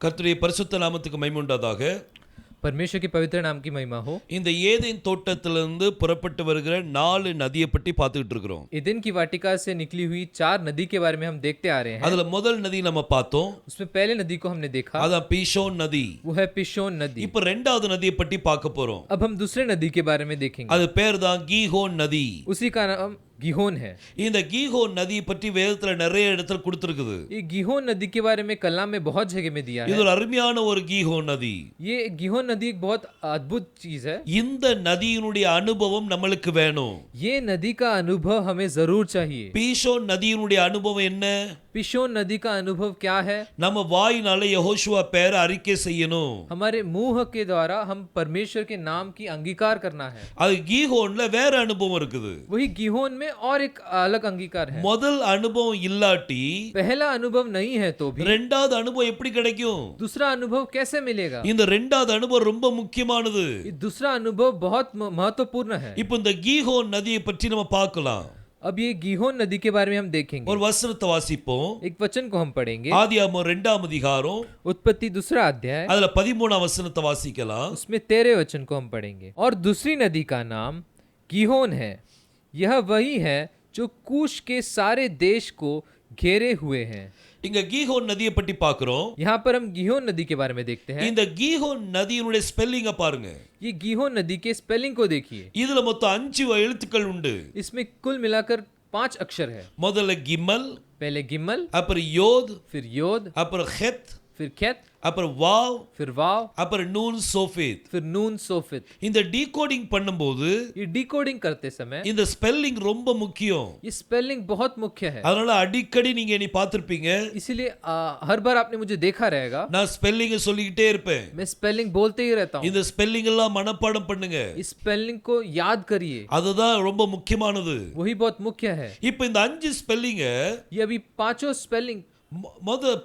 கர்த்தருடைய பரிசுத்த நாமத்துக்கு மகிமை உண்டாதாக. परमेश्वर के पवित्र नाम की महिमा हो। இந்த ஏதேன் தோட்டத்திலிருந்து புறப்பட்டு வருகிற 4 நதியை பற்றி பார்த்துக்கிட்டு இருக்கிறோம். एदेन की वाटिका से निकली हुई 4 नदी के बारे में हम देखते आ रहे हैं। அதுல முதல் நதி நம்ம பார்த்தோம். उसमें पहले नदी को हमने देखा, அதான் பீஷோன் நதி. वो है पिशोन नदी। இப்போ இரண்டாவது நதியை பற்றி பார்க்க போறோம். अब हम दूसरे नदी के बारे में देखेंगे। அது பேர் தான் கீஹோன் நதி. उसी का नाम गीहोन है। இந்த கீஹோன் நதியை பற்றி வேதத்துல நிறைய இடத்துல கொடுத்திருக்குது. ये गीहोन नदी के बारे में कलाम में बहुत जगह में दिया है। இது ஒரு அருமையான ஒரு கீஹோன் நதி. ये गीहोन नदी एक बहुत अद्भुत चीज है। இந்த நதியினுடைய அனுபவம் நம்மளுக்கு வேணும். ये नदी का अनुभव हमें जरूर चाहिए। பீஷோன் நதியினுடைய அனுபவம் என்ன? पिशोन नदी का अनुभव क्या है? நம்ம வாயினால யெகோஷுவா பேரை அறிக்கை செய்யணும். हमारे मुंह के द्वारा हम परमेश्वर के नाम की अंगीकार करना है। அது கீஹோன்ல வேற அனுபவம் இருக்குது. वही गीहोन में और एक अलग अंगीकार है। முதல் அனுபவம் இல்லாட்டி पहला अनुभव नहीं है तो भी இரண்டாவது அனுபவம் எப்படி கிடைக்கும்? दूसरा अनुभव कैसे मिलेगा? இந்த இரண்டாவது அனுபவம் ரொம்ப முக்கியமானது. ये दूसरा अनुभव बहुत महत्वपूर्ण है। இப்போ இந்த கீஹோன் நதியை பற்றி நம்ம பார்க்கலாம். अब ये गीहोन नदी के बारे में हम देखेंगे। ஒரு வசனத்தை வாசிப்போம். एक वचन को हम पढ़ेंगे। ஆதியாகமம் 2ஆம் அதிகாரம் उत्पत्ति 2रा अध्याय, அதுல 13ஆம் வசனத்தை வாசிக்கலாம். उसमें 13 वचन को हम पढ़ेंगे। और दूसरी नदी का नाम गीहोन है, यह वही है जो कूश के सारे देश को घेरे हुए हैं। இங்க கீஹோன் நதியை பற்றி பார்க்கிறோம். यहाँ पर हम गीहोन नदी के बारे में देखते हैं। இந்த கீஹோன் நதியினுடைய ஸ்பெல்லிங்க பாருங்க. ये गीहोन नदी के स्पेलिंग को देखिए। இதுல மொத்தம் 5 எழுத்துக்கள் உண்டு. इसमें कुल मिलाकर 5 अक्षर है। முதல்ல கிமல், पहले गिमल, அப்புறம் யோத், फिर योद, அப்புறம் ஹெத், फिर खेत, அப்புறம் வாவ், फिर वाव, அப்புறம் நூன் சோஃபித். फिर नून सोफित। இந்த டீகோடிங் பண்ணும்போது ये डिकोडिंग करते समय இந்த ஸ்பெல்லிங் ரொம்ப முக்கியம். ये स्पेलिंग बहुत मुख्य है। அதனால அடிக்கடி நீங்க என்னை பார்த்திருப்பீங்க. इसीलिए हर बार आपने मुझे देखा रहेगा, நான் ஸ்பெல்லிங்க சொல்லிக்கிட்டே இருப்பேன். मैं स्पेलिंग बोलते ही रहता हूँ। இந்த ஸ்பெல்லிங் எல்லாம் மனப்பாடம் பண்ணுங்க. इस स्पेलिंग को याद करिए, அதுதான் ரொம்ப முக்கியமானது. वही बहुत मुख्य है। இப்போ இந்த 5 ஸ்பெல்லிங்க ये अभी 5 स्पेलिंग,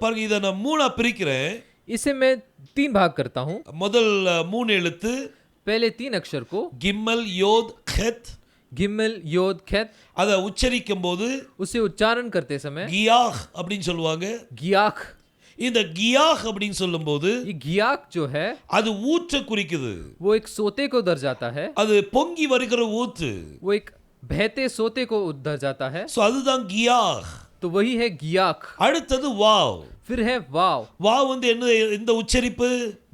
பாருங்க, இதை நான் 3ஆ பிரிக்கிறேன். इसे मैं 3 भाग करता हूँ। முதல் 3 எழுத்து पहले 3 अक्षर को கிம்மல், யோத், ஹெத். गिमल, योद, खेत, அதை உச்சரிக்கும் போது उसे उच्चारण करते समय கியாஹ் அப்படின்னு சொல்லுவாங்க. गियाक। இந்த கியாஹ் அப்படின்னு சொல்லும்போது ये गियाक जो है அது ஊற்ற குறிக்குது. वो एक सोते को दर्शाता है। அது பொங்கி வருகிற ஊத்து. वो एक बहते सोते को दर्शाता है। சோ அதுதான் கியாஹ். तो वही है गियाक। அடுத்தது வாவ். फिर है वाव। வாவ் வந்து என்ன, இந்த உச்சரிப்பு?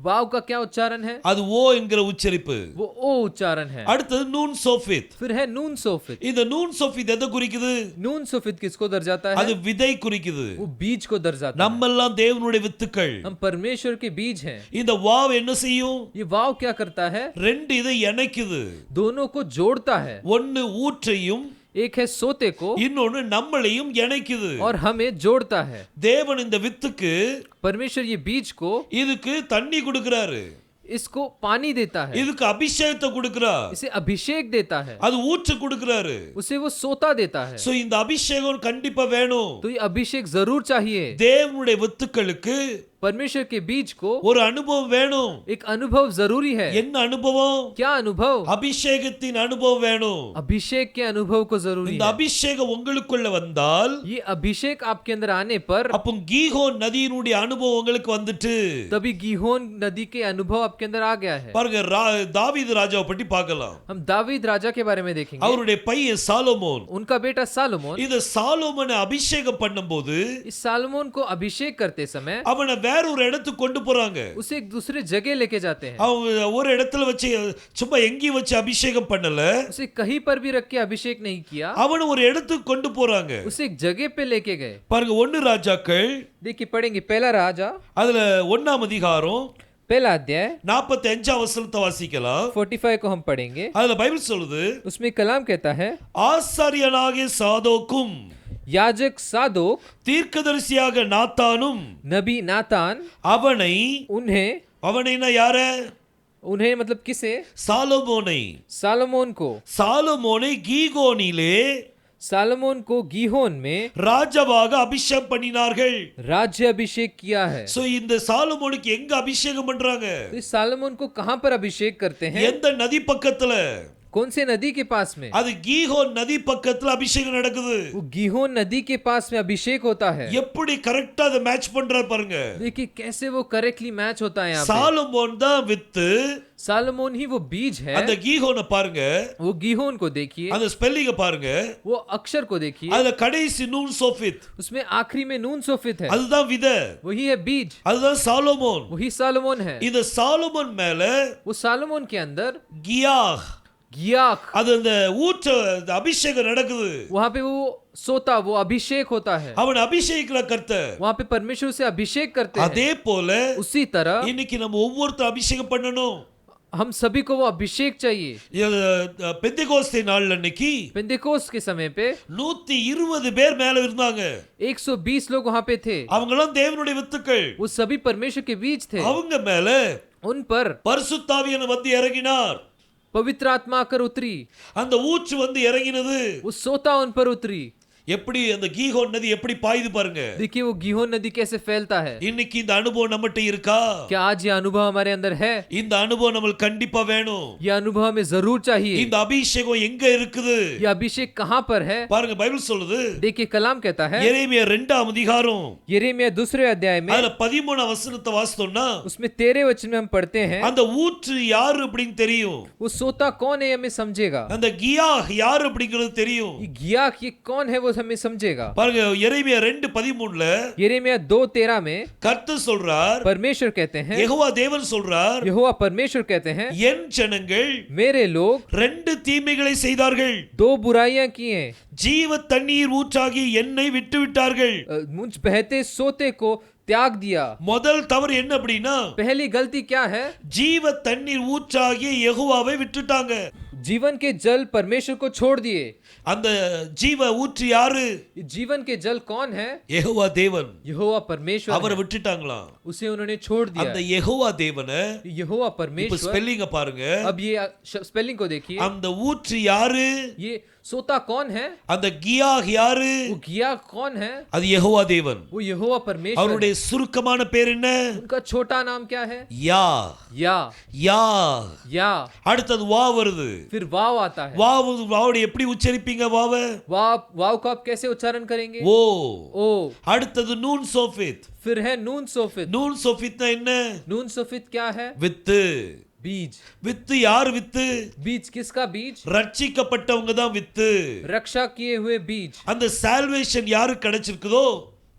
वाव का क्या उच्चारण है? அது ஓ என்கிற உச்சரிப்பு. वो ओ उच्चारण है। அடுத்தது நூன் சோஃபித். फिर है नून सोफित। இந்த நூன் சோஃபித் எதை குறிக்குது? नून सोफित किसको दर्शाता அது है? விதை குறிக்குது. वो बीज को दर्शाता है। நம்ம எல்லாம் தேவனுடைய வித்துக்கள். हम परमेश्वर के बीज हैं। இந்த வாவ் என்ன செய்யும்? ये वाव क्या करता है? ரெண்டு இதை இணைக்குது. दोनों को जोड़ता है। ஒன்னு ஊற்றையும் एक है सोते को இன்னொன்னு நம்மளையும் இணைக்குது. और हमें जोड़ता है। தேவன் இந்த வித்துக்கு, परमेश्वर ये बीज को, இதுக்கு தண்ணி கொடுக்கிறாரு. इसको पानी देता है, இதுக்கு அபிஷேகத்தை கொடுக்கிறார். इसे अभिषेक देता है, அது ஊற்று கொடுக்கிறாரு. उसे वो सोता देता है। சோ இந்த அபிஷேகம் கண்டிப்பா வேணும். तो ये अभिषेक जरूर चाहिए। தேவனுடைய வித்துக்களுக்கு परमेश्वर के बीज को ஒரு அனுபவம் வேணும். एक अनुभव जरूरी है। என்ன அனுபவம்? क्या अनुभव? அபிஷேகத்தின் அனுபவம் வேணும். अभिषेक के अनुभव को जरूरी இந்த है। அபிஷேகம் உங்களுக்குள்ள வந்தால் ये अभिषेक आपके अंदर आने पर அப்போ கீஹோன் நதியினுடைய அனுபவம் உங்களுக்கு வந்துட்டு. तभी गीहोन नदी के अनुभव आपके अंदर आ गया है। பாருங்க, தாவீது ராஜாவை பற்றி பார்க்கலாம். हम दावीद राजा के बारे में देखेंगे। அவருடைய பையன் சாலமோன். उनका बेटा सालोमोन, இந்த சாலமோனை அபிஷேகம் பண்ணும்போது इस सालोमोन को अभिषेक करते समय அவனை வேற ஒரு இடத்துக்கு கொண்டு போறாங்க. उसे एक दूसरे जगह लेके जाते हैं। அவங்க ஒரு இடத்துல வச்சு சும்மா எங்கேயும் வச்சு அபிஷேகம் பண்ணல. उसे कहीं पर भी रख के अभिषेक नहीं किया, அவனை ஒரு இடத்துக்கு கொண்டு போறாங்க. उसे एक जगह पे लेके गए। பாருங்க, 1 ராஜாக்கள் देखिए पढ़ेंगे पहला राजा, அதுல 1ஆம் அதிகாரம் पहला अध्याय 45ஆம் வசனத்தை வாசிக்கலாம். 45 को हम पढ़ेंगे। அதுல பைபிள் சொல்லுது, उसमें कलाम कहता है, ஆசாரியனாகிய சாதோக்கும் याजक सादोक, தீர்க்கதரிசியாக நாத்தானும் नबी नातान, அவனைனா யார? उन्हें मतलब किसे? சாலமோனை. सालोमोन को। சாலமோனை கீகோனிலே सालोमोन को गीहोन में ராஜாவாக அபிஷேகம் பண்ணினார்கள். राज्य अभिषेक किया है। சோ இந்த சாலமோனுக்கு எங்க அபிஷேகம் பண்றாங்க? तो इस सालोमोन को कहां पर अभिषेक करते हैं? எந்த நதி பக்கத்துல? कौन से नदी के पास में? அது கீஹோன் நதி பக்கத்துல அபிஷேகம் நடக்குது. वो गीहोन नदी के पास में अभिषेक होता है. எப்படி கரெக்ட்டா அதை மேட்ச் பண்றாரு பாருங்க. देखिए कैसे वो करेक्टली मैच होता है यहाँ पे. சாலமோன் தான் வித்து. सालोमोन ही वो बीज है. அந்த கீஹோனை பாருங்க. वो गीहोन को देखिए. அந்த ஸ்பெல்லிங்க பாருங்க. वो अक्षर को देखिए. அதுல கடைசி நூன் சோஃபித். उसमें आखिरी में नून सोफित है. அதுதான் விதை. वही है बीज. அதுதான் சாலமோன். वही सालोमोन है. இந்த சாலமோன் மேல वो सालोमोन के अंदर கியாஹ் गियाक, அது அந்த ஊற்று அபிஷேகம் நடக்குது. वहां पे वो सोता, वो अभिषेक होता है. அவன் அபிஷேகிக்கிற கர்த்தர். वहां पे परमेश्वर से अभिषेक करते हैं. அதே போல उसी तरह இன்னைக்கு நம்ம ஒவ்வொருத்தரும் அபிஷேகம் பண்ணணும். हम सभी को वो अभिषेक चाहिए. பெந்தெகோஸ்தே நாள் அன்னைக்கு पेंतेकोस्त के समय पे 120 பேர் மேல இருந்தாங்க. 120 लोग वहां पे थे. அவங்கெல்லாம் தேவனுடைய வித்துக்கள். वो सभी परमेश्वर के बीज थे. அவங்க மேல उन पर பரிசுத்த ஆவியானவர் வந்து இறங்கினார். पवित्र आत्मा आकर उतरी. அந்த ஊற்று வந்து இறங்கினது. वो सोता उन पर उतरी. எப்படி அந்த கீஹோன் நதி எப்படி பாயுது பாருங்க. देखिए वो गीहोन नदी कैसे फैलता है. இன்னைக்கு இந்த அனுபவம் நம்மட்ட இருக்கா? क्या आज ये अनुभव हमारे अंदर है? இந்த அனுபவம் நமக்கு கண்டிப்பா வேணும். ये अनुभव हमें जरूर चाहिए. இந்த அபிஷேகம் எங்க இருக்குது? ये अभिषेक कहां पर है? பாருங்க பைபிள் சொல்லுது. देखिए कलाम कहता है எரேமியா 2ஆம் அதிகாரம் यिर्मयाह 2 अध्याय में அதுல 13ஆம் வசனத்தை வாசித்தோம்னா उसमें 13 वचन में हम पढ़ते हैं அந்த ஊற்று யார் அப்படினு தெரியும். वो सोता कौन है हमें समझेगा. அந்த கியாஹ் யார் அப்படிங்கிறது தெரியும். ये गियाक ये कौन है वो हमें समझेगा. பாருங்க எரேமியா 2:13ல यिर्मयाह 2:13 में கர்த்தர் சொல்றார், परमेश्वर कहते हैं, யெகோவா தேவன் சொல்றார், यहोवा परमेश्वर कहते हैं, என் ஜனங்கள் मेरे लोग 2 தீமைகளை செய்தார்கள். 2 बुराइयां की हैं. ஜீவ தண்ணீர் ஊற்றாகி என்னை விட்டு விட்டார்கள். मुझ बहते सोते को त्याग दिया. முதல் தவறு என்ன அப்படின்னா पहली गलती क्या है? ஜீவ தண்ணீர் ஊற்றாகி யெகோவாவை விட்டுட்டாங்க. जीवन के जल परमेश्वर को छोड़ दिए. அந்த ஜீவ ஊற்று யாரு? जीवन के जल कौन है? யெகோவா தேவன். यहोवा परमेश्वर அவரை है. விட்டுட்டாங்களா? उसे उन्होंने छोड़ दिया. அந்த யெகோவா தேவனை यहोवा இப்ப परमेश्वर. ஸ்பெல்லிங்க பாருங்க. अब ये स्पेलिंग को देखिए. அந்த ஊற்று யாரு? ये सोता कौन है? அந்த கியாஹ் யாரு? वो गिया कौन है? அது யெகோவா தேவன். वो यहोवा परमेश्वर அவருடைய है. சுருக்கமான பேர் என்ன? उनका छोटा नाम क्या है? யா. या. யா. या. அடுத்தது வா வருது. फिर वाव आता है. வாவோட எப்படி உச்சரிப்பீங்க வாவ? वाव, वाव को आप कैसे उच्चारण करेंगे? ஓ. ओ. அடுத்தது நூன் சோஃபித். फिर है नून सोफित. நூன் சோஃபித்னா என்ன? नून सोफित क्या है? வித்து. बीज. வித்து யார் வித்து? बीज किसका बीज? ரட்சிக்கப்பட்டவங்க தான் வித்து. रक्षा किए हुए बीज. அந்த சால்வேஷன் யாருக்கு கிடைச்சிருக்குதோ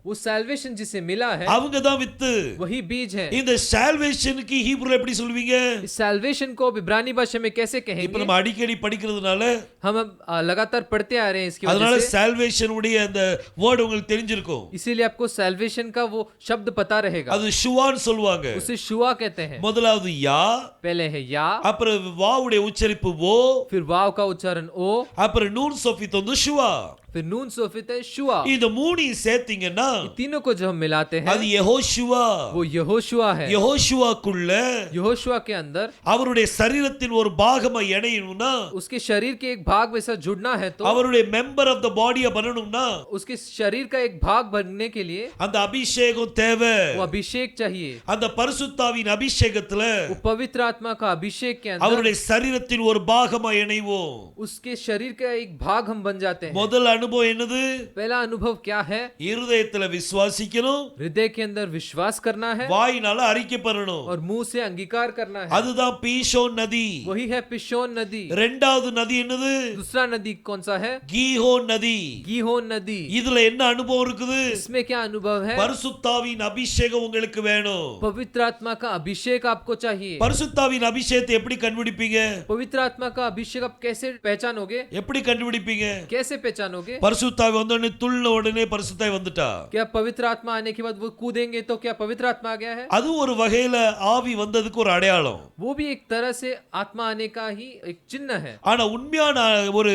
वो सैल्वेशन जिसे मिला है அவங்க தான் வித்து. वही बीज है. இந்த சால்வேஷனுக்கு ஹீப்ரூல எப்படி சொல்வீங்க? इस सैल्वेशन को इब्रानी भाषा में कैसे இப்ப कहेंगे? நம்ம அடிக்கடி படிக்கிறதுனால हम अब लगातार पढ़ते आ रहे हैं इसकी அதனால वजह से. சால்வேஷன் உடைய அந்த வேர்ட் உங்களுக்கு தெரிஞ்சிருக்கும். इसीलिए आपको सैल्वेशन का वो शब्द पता रहेगा. அது ஷுவான்னு சொல்லுவாங்க. उसे शुआ कहते हैं. முதலாவது யா, पहले है या, அப்புறம் வாவுடைய உச்சரிப்பு ஓ, फिर वाव का उच्चारण ओ, அப்புறம் நூன் சோஃபித் வந்து ஷுவா. फिर नून सोफित है शुआ. இந்த மூணையும் சேர்த்தீங்கன்னா ये तीनों को जब हम मिलाते हैं அது யெகோஷுவா. वो यहोशुआ है. யெகோஷுவாக்குள்ள यहोशुआ के अंदर அவருடைய சரீரத்தின் ஒரு பாகமா இணையணும்னா उसके शरीर के एक भाग में से जुड़ना है तो அவருடைய மெம்பர் ஆஃப் த பாடியா பண்ணணும்னா उसके शरीर का एक भाग बनने के लिए அந்த அபிஷேகம் தேவை. वो अभिषेक चाहिए. அந்த பரிசுத்தாவின் அபிஷேகத்துல वो पवित्र आत्मा का अभिषेक के अंदर அவருடைய சரீரத்தின் ஒரு பாகமா இணைவோம். उसके शरीर का एक भाग हम बन जाते हैं. முதல் அனுபவம் என்னது? पहला अनुभव क्या है? இருதயத்துல விசுவாசிக்கணும், हृदय के अंदर विश्वास करना है வாயினால அறிக்கை பண்ணணும். और मुंह से अंगीकार करना है. அதுதான் பீஷோன் நதி. वही है पिशोन नदी. இரண்டாவது நதி என்னது? दूसरा नदी कौन सा है? கீஹோன் நதி. गीहोन नदी. இதுல என்ன அனுபவம் இருக்குது? इसमें क्या अनुभव है? பரிசுத்தாவின் அபிஷேகம் உங்களுக்கு வேணும். पवित्र आत्मा का अभिषेक आपको चाहिए. பரிசுத்தாவின் அபிஷேகத்தை எப்படி கண்டுபிடிப்பீங்க? पवित्र आत्मा का अभिषेक आप कैसे पहचानोगे? எப்படி கண்டுபிடிப்பீங்க? कैसे पहचानोगे? பரிசுத்தாவி வந்தோடனே துள்ள உடனே பரிசுத்தாவி வந்துட்டா? क्या पवित्र आत्मा आने के बाद वो कूदेंगे तो क्या पवित्र आत्मा आ गया है? அது ஒரு வகையில ஆவி வந்ததுக்கு ஒரு அடையாளம். वो भी एक तरह से आत्मा आने का ही एक चिन्ह है. ஆனா உண்மையான ஒரு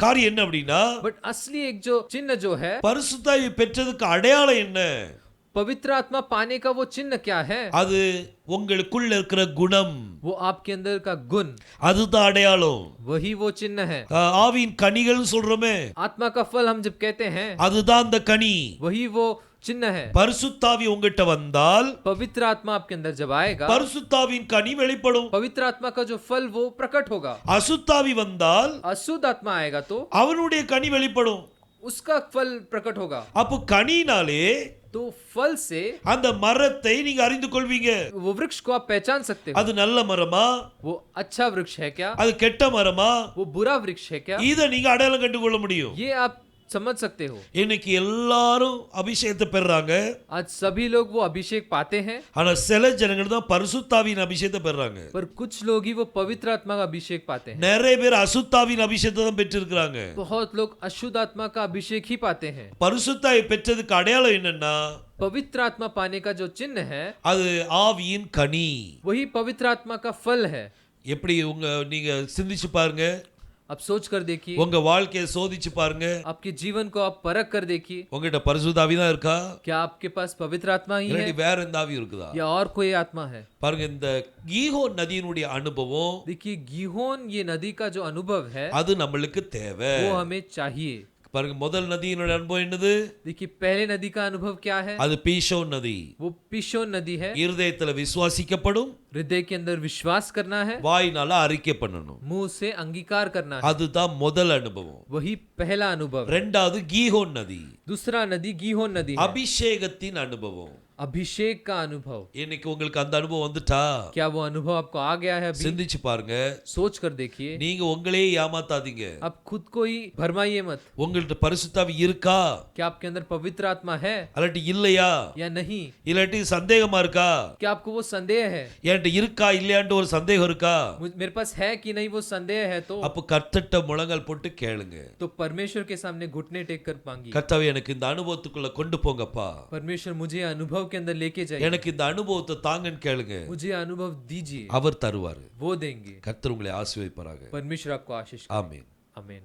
காரியம் என்ன அப்படின்னா बट असली एक जो चिन्ह जो है, பரிசுத்தாவி பெற்றதுக்கு அடையாளம் என்ன? पवित्र आत्मा पाने का वो चिन्ह क्या है? அது உங்களுக்குள்ள இருக்கிற குணம். वो आपके अंदर का गुण, அதுதான் அடையாளம். वही वो चिन्ह है. ஆவியின் கனிகள் சொல்றோமே, आत्मा का फल हम जब कहते हैं அதுதான் அந்த கனி. वही वो चिन्ह है। பரிசுத்தாவி உங்ககிட்ட வந்தால் पवित्र आत्मा आपके अंदर जब आएगा, பரிசுத்தாவின் கனி வெளிப்படும். पवित्र आत्मा का जो फल वो प्रकट होगा। அசுத்தாவி வந்தால் अशुद्ध आत्मा आएगा तो அவனுடைய கனி வெளிப்படும். उसका फल प्रकट होगा। அப்போ கனினாலே तो फल से அந்த மரத்தை நீங்க அறிந்து கொள்வீங்க. वो वृक्ष को आप पहचान सकते हो। அது நல்ல மரமா, वो अच्छा वृक्ष है क्या, அது கெட்ட மரமா, वो बुरा वृक्ष है क्या, இத நீங்க அடையாளம் கண்டு கொள்ள முடியும். ये आप समझ सकते हो। இன்னைக்கு எல்லாரும் அபிஷேகத்தை பெறாங்க. आज सभी लोग वो अभिषेक पाते हैं, ஆனா சில ஜனங்கள் தான் பரிசுத்தாவின் அபிஷேகத்தை பெறாங்க. पर कुछ लोग ही वो पवित्र आत्मा का अभिषेक पाते हैं। நிறைய பேர் அசுத்தாவின் அபிஷேகத்தை தான் பெற்றிருக்கிறாங்க. बहुत लोग अशुद्ध आत्मा का अभिषेक ही पाते हैं। பரிசுத்தாவி பெற்றதுக்கு அடையாளம் என்னன்னா, पवित्र आत्मा पाने का जो चिन्ह है அது ஆவியின் கனி. वही पवित्र आत्मा का फल है। எப்படி நீங்க சிந்திச்சு பாருங்க. अब सोच कर देखिए, உங்க வாழ்க்கையை சோதிச்சு பாருங்க. आपके जीवन को आप परख कर देखिए, உங்ககிட்ட பரிசுத்தாவி தான் இருக்கா, क्या आपके पास पवित्र आत्मा ही है இல்லாட்டி வேற எந்த ஆவி இருக்குதா? या और कोई आत्मा है। பாருங்க, இந்த கீஹோன் நதியினுடைய அனுபவம் देखिए, गीहोन ये नदी का जो अनुभव है அது நம்மளுக்கு தேவை. वो हमें चाहिए। பாருங்க, முதல் நதியினுடைய அனுபவம் என்னது? देखिए, पहले नदी का अनुभव क्या है, அது பீஷோன் நதி. वो पिशोन नदी है। இருதயத்துல விசுவாசிக்கப்படும், हृदय के अंदर विश्वास करना है, வாயினால அறிக்கை பண்ணணும். मुंह से अंगीकार करना है, அதுதான் முதல் அனுபவம். वही पहला अनुभव है। ரெண்டாவது கீஹோன் நதி, दूसरा नदी गीहोन नदी है, அபிஷேகத்தின் அனுபவம். अभिषेक का अनुभव। இன்னைக்கு உங்களுக்கு அந்த அனுபவம் வந்துட்டா? क्या वो अनुभव आपको आ गया है अभी? சிந்திச்சு பாருங்க. सोच कर देखिए, நீங்க உங்களே ஏமாத்தாதீங்க. आप खुद को ही भरमाइए मत। உங்கள்ட்ட பரிசுத்தாவி இருக்கா, क्या आपके अंदर पवित्र आत्मा है இல்லாட்டி இல்லையா, या नहीं, இல்லாட்டி சந்தேகமா இருக்கா, क्या आपको वो संदेह है, என்கிட்ட இருக்கா இல்லையான்ட்டு ஒரு சந்தேகம் இருக்கா, मेरे पास है कि नहीं वो संदेह है, तो அப்ப கர்த்தர்ட்ட முழங்கால் போட்டு கேளுங்க. तो परमेश्वर के सामने घुटने टेक कर मांगिए, கர்த்தாவே எனக்கு இந்த அனுபவத்துக்குள்ள கொண்டு போங்கப்பா, परमेश्वर मुझे अनुभव के अंदर लेके जाइए, எனக்கு இந்த அனுபவத்தை தாங்கன்னு கேளுங்க. मुझे अनुभव दीजिए, அவர் தருவாரு. वो देंगे। கர்த்தர் உங்களை ஆசீர்வதிப்பாராக. परमेश्वर आपको आशीष करे। ஆமென். आमीन।